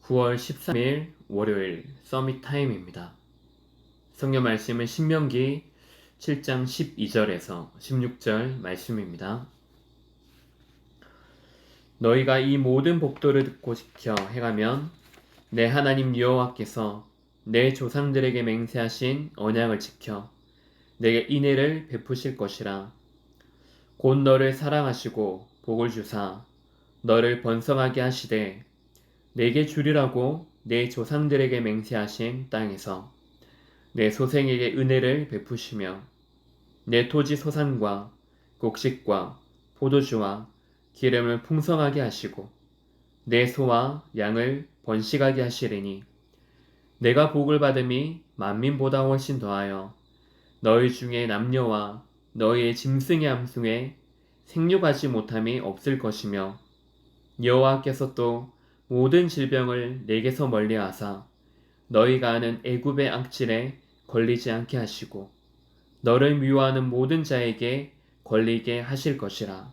9월 13일 월요일 서밋 타임입니다. 성경 말씀은 신명기 7장 12절에서 16절 말씀입니다. 너희가 이 모든 법도를 듣고 지켜 행하면 내 하나님 여호와께서 내 조상들에게 맹세하신 언약을 지켜 내게 인애를 베푸실 것이라. 곧 너를 사랑하시고 복을 주사 너를 번성하게 하시되 내게 주리라고 내 조상들에게 맹세하신 땅에서 내 소생에게 은혜를 베푸시며 내 토지 소산과 곡식과 포도주와 기름을 풍성하게 하시고 내 소와 양을 번식하게 하시리니 내가 복을 받음이 만민보다 훨씬 더하여 너희 중에 남녀와 너희의 짐승의 암승에 생육하지 못함이 없을 것이며 여호와께서 또 모든 질병을 내게서 멀리하사 너희가 아는 애굽의 악질에 걸리지 않게 하시고 너를 미워하는 모든 자에게 걸리게 하실 것이라.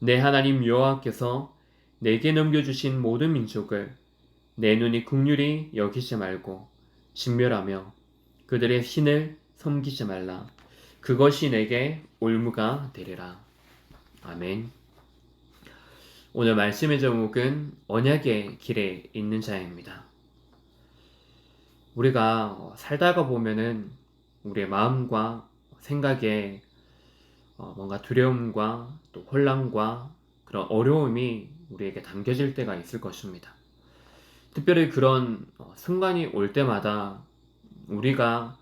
내 하나님 여호와께서 내게 넘겨주신 모든 민족을 내 눈이 긍휼히 여기지 말고 진멸하며 그들의 신을 섬기지 말라. 그것이 내게 올무가 되리라. 아멘. 오늘 말씀의 제목은 언약의 길에 있는 자입니다. 우리가 살다가 보면은 우리의 마음과 생각에 뭔가 두려움과 또 혼란과 그런 어려움이 우리에게 담겨질 때가 있을 것입니다. 특별히 그런 순간이 올 때마다 우리가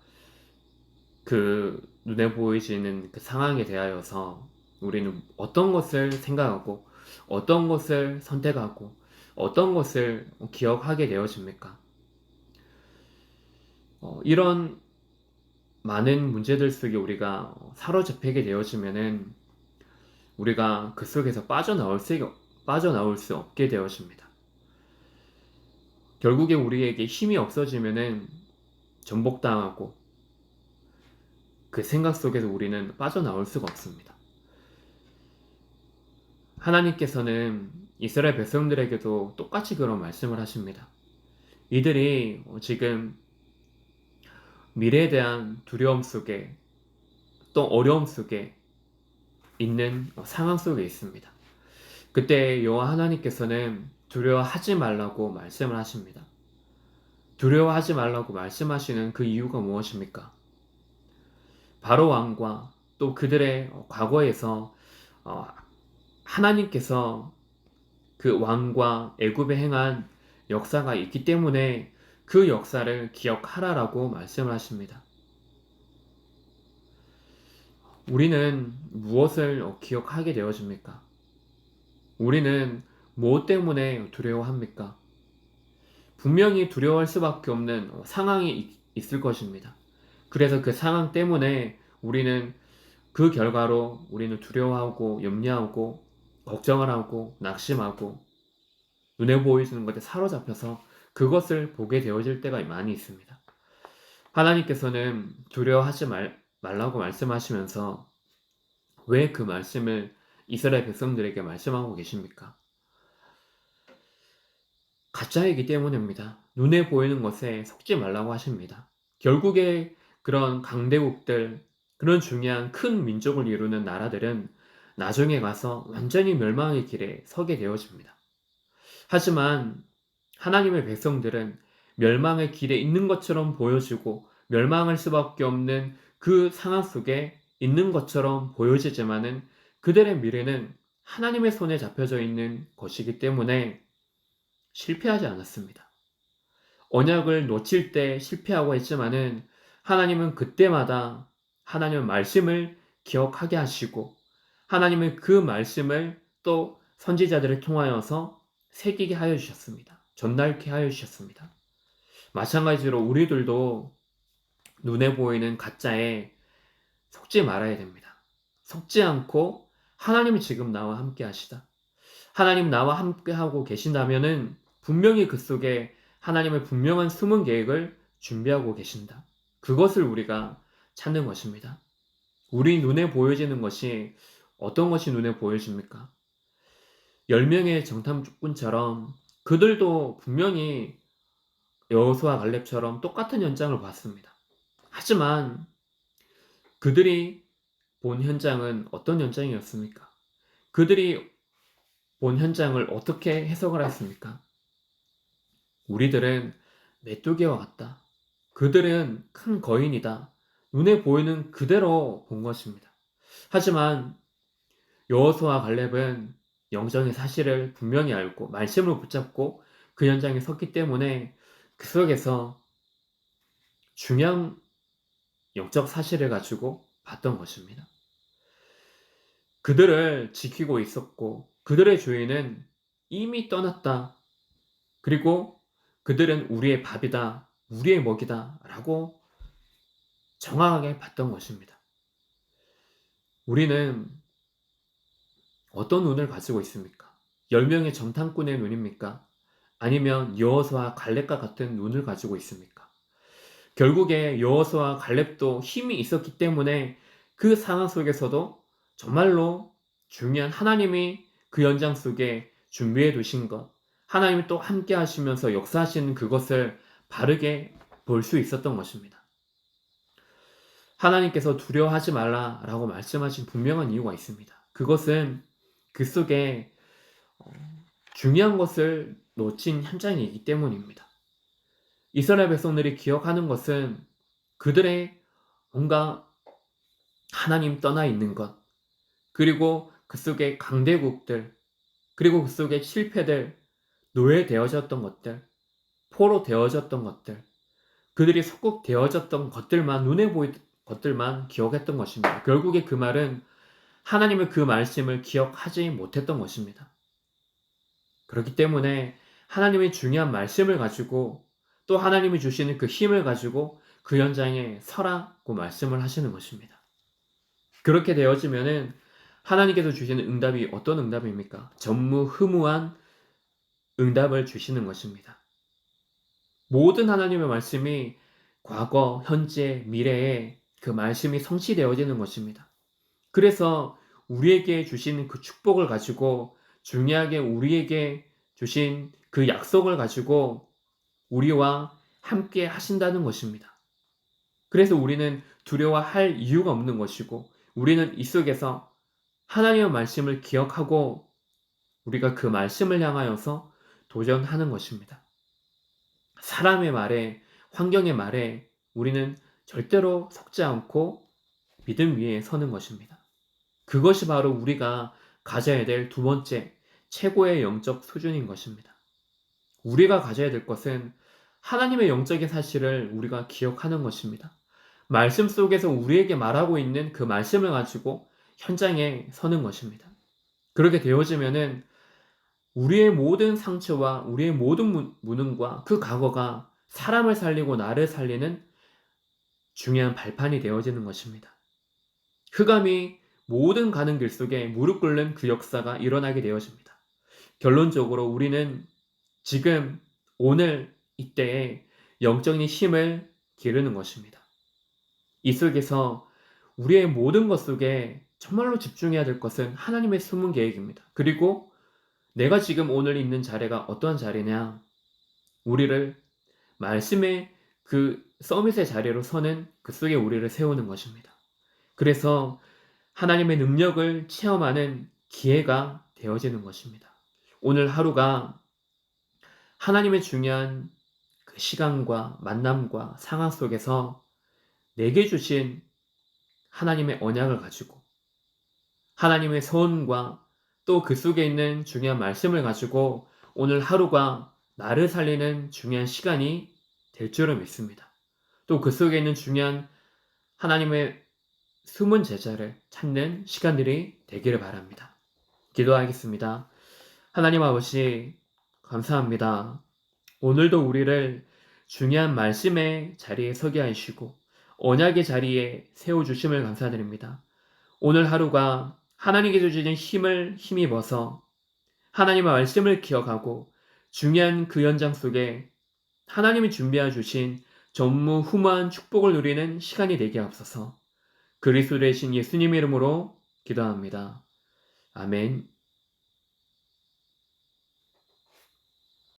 그 눈에 보이지는 그 상황에 대하여서 우리는 어떤 것을 생각하고 어떤 것을 선택하고 어떤 것을 기억하게 되어집니까? 이런 많은 문제들 속에 우리가 사로잡히게 되어지면은 우리가 그 속에서 빠져나올 수 없게 되어집니다. 결국에 우리에게 힘이 없어지면은 전복당하고 그 생각 속에서 우리는 빠져나올 수가 없습니다. 하나님께서는 이스라엘 백성들에게도 똑같이 그런 말씀을 하십니다. 이들이 지금 미래에 대한 두려움 속에 또 어려움 속에 있는 상황 속에 있습니다. 그때 여호와 하나님께서는 두려워하지 말라고 말씀을 하십니다. 두려워하지 말라고 말씀하시는 그 이유가 무엇입니까? 바로 왕과 또 그들의 과거에서 하나님께서 그 왕과 애굽에 행한 역사가 있기 때문에 그 역사를 기억하라라고 말씀을 하십니다. 우리는 무엇을 기억하게 되어집니까? 우리는 무엇 때문에 두려워합니까? 분명히 두려워할 수밖에 없는 상황이 있을 것입니다. 그래서 그 상황 때문에 우리는 그 결과로 우리는 두려워하고 염려하고 걱정을 하고 낙심하고 눈에 보이는 것에 사로잡혀서 그것을 보게 되어질 때가 많이 있습니다. 하나님께서는 두려워하지 말라고 말씀하시면서 왜 그 말씀을 이스라엘 백성들에게 말씀하고 계십니까? 가짜이기 때문입니다. 눈에 보이는 것에 속지 말라고 하십니다. 결국에 그런 강대국들, 그런 중요한 큰 민족을 이루는 나라들은 나중에 가서 완전히 멸망의 길에 서게 되어집니다. 하지만 하나님의 백성들은 멸망의 길에 있는 것처럼 보여지고 멸망할 수밖에 없는 그 상황 속에 있는 것처럼 보여지지만은 그들의 미래는 하나님의 손에 잡혀져 있는 것이기 때문에 실패하지 않았습니다. 언약을 놓칠 때 실패하고 했지만은 하나님은 그때마다 하나님의 말씀을 기억하게 하시고 하나님은 그 말씀을 또 선지자들을 통하여서 새기게 하여 주셨습니다. 전달케 하여 주셨습니다. 마찬가지로 우리들도 눈에 보이는 가짜에 속지 말아야 됩니다. 속지 않고 하나님이 지금 나와 함께 하시다. 하나님 나와 함께 하고 계신다면은 분명히 그 속에 하나님의 분명한 숨은 계획을 준비하고 계신다. 그것을 우리가 찾는 것입니다. 우리 눈에 보여지는 것이 어떤 것이 눈에 보여집니까? 10명의 정탐꾼처럼 그들도 분명히 여호수아 갈렙처럼 똑같은 현장을 봤습니다. 하지만 그들이 본 현장은 어떤 현장이었습니까? 그들이 본 현장을 어떻게 해석을 했습니까? 우리들은 메뚜기와 같다. 그들은 큰 거인이다. 눈에 보이는 그대로 본 것입니다. 하지만 여호수아 갈렙은 영적인 사실을 분명히 알고 말씀을 붙잡고 그 현장에 섰기 때문에 그 속에서 중요한 영적 사실을 가지고 봤던 것입니다. 그들을 지키고 있었고 그들의 주인은 이미 떠났다. 그리고 그들은 우리의 밥이다, 우리의 먹이다 라고 정확하게 봤던 것입니다. 우리는 어떤 눈을 가지고 있습니까? 10명의 정탐꾼의 눈입니까? 아니면 여호수아 갈렙과 같은 눈을 가지고 있습니까? 결국에 여호수아 갈렙도 힘이 있었기 때문에 그 상황 속에서도 정말로 중요한 하나님이 그 현장 속에 준비해 두신 것, 하나님이 또 함께 하시면서 역사하시는 그것을 바르게 볼 수 있었던 것입니다. 하나님께서 두려워하지 말라라고 말씀하신 분명한 이유가 있습니다. 그것은 그 속에 중요한 것을 놓친 현장이기 때문입니다. 이스라엘 백성들이 기억하는 것은 그들의 뭔가 하나님 떠나 있는 것, 그리고 그 속에 강대국들, 그리고 그 속에 실패들, 노예되어졌던 것들, 포로 되어졌던 것들, 그들이 속국되어졌던 것들만 눈에 보이는 것들만 기억했던 것입니다. 결국에 그 말은 하나님의 그 말씀을 기억하지 못했던 것입니다. 그렇기 때문에 하나님의 중요한 말씀을 가지고 또 하나님이 주시는 그 힘을 가지고 그 현장에 서라고 말씀을 하시는 것입니다. 그렇게 되어지면은 하나님께서 주시는 응답이 어떤 응답입니까? 전무후무한 응답을 주시는 것입니다. 모든 하나님의 말씀이 과거, 현재, 미래에 그 말씀이 성취되어지는 것입니다. 그래서 우리에게 주신 그 축복을 가지고 중요하게 우리에게 주신 그 약속을 가지고 우리와 함께 하신다는 것입니다. 그래서 우리는 두려워할 이유가 없는 것이고 우리는 이 속에서 하나님의 말씀을 기억하고 우리가 그 말씀을 향하여서 도전하는 것입니다. 사람의 말에, 환경의 말에 우리는 절대로 속지 않고 믿음 위에 서는 것입니다. 그것이 바로 우리가 가져야 될 두 번째 최고의 영적 수준인 것입니다. 우리가 가져야 될 것은 하나님의 영적인 사실을 우리가 기억하는 것입니다. 말씀 속에서 우리에게 말하고 있는 그 말씀을 가지고 현장에 서는 것입니다. 그렇게 되어지면은 우리의 모든 상처와 우리의 모든 무능과 그 과거가 사람을 살리고 나를 살리는 중요한 발판이 되어지는 것입니다. 흑암이 모든 가는 길 속에 무릎 꿇는 그 역사가 일어나게 되어집니다. 결론적으로 우리는 지금 오늘 이때에 영적인 힘을 기르는 것입니다. 이 속에서 우리의 모든 것 속에 정말로 집중해야 될 것은 하나님의 숨은 계획입니다. 그리고 내가 지금 오늘 있는 자리가 어떠한 자리냐? 우리를 말씀의 그 서밋의 자리로 서는 그 속에 우리를 세우는 것입니다. 그래서 하나님의 능력을 체험하는 기회가 되어지는 것입니다. 오늘 하루가 하나님의 중요한 그 시간과 만남과 상황 속에서 내게 주신 하나님의 언약을 가지고 하나님의 소원과 또 그 속에 있는 중요한 말씀을 가지고 오늘 하루가 나를 살리는 중요한 시간이 될 줄을 믿습니다. 또 그 속에 있는 중요한 하나님의 숨은 제자를 찾는 시간들이 되기를 바랍니다. 기도하겠습니다. 하나님 아버지, 감사합니다. 오늘도 우리를 중요한 말씀의 자리에 서게 하시고 언약의 자리에 세워주심을 감사드립니다. 오늘 하루가 하나님께서 주신 힘을 힘입어서 하나님의 말씀을 기억하고 중요한 그 현장 속에 하나님이 준비해 주신 전무후무한 축복을 누리는 시간이 되게 하옵소서. 그리스도 되신 예수님 이름으로 기도합니다. 아멘.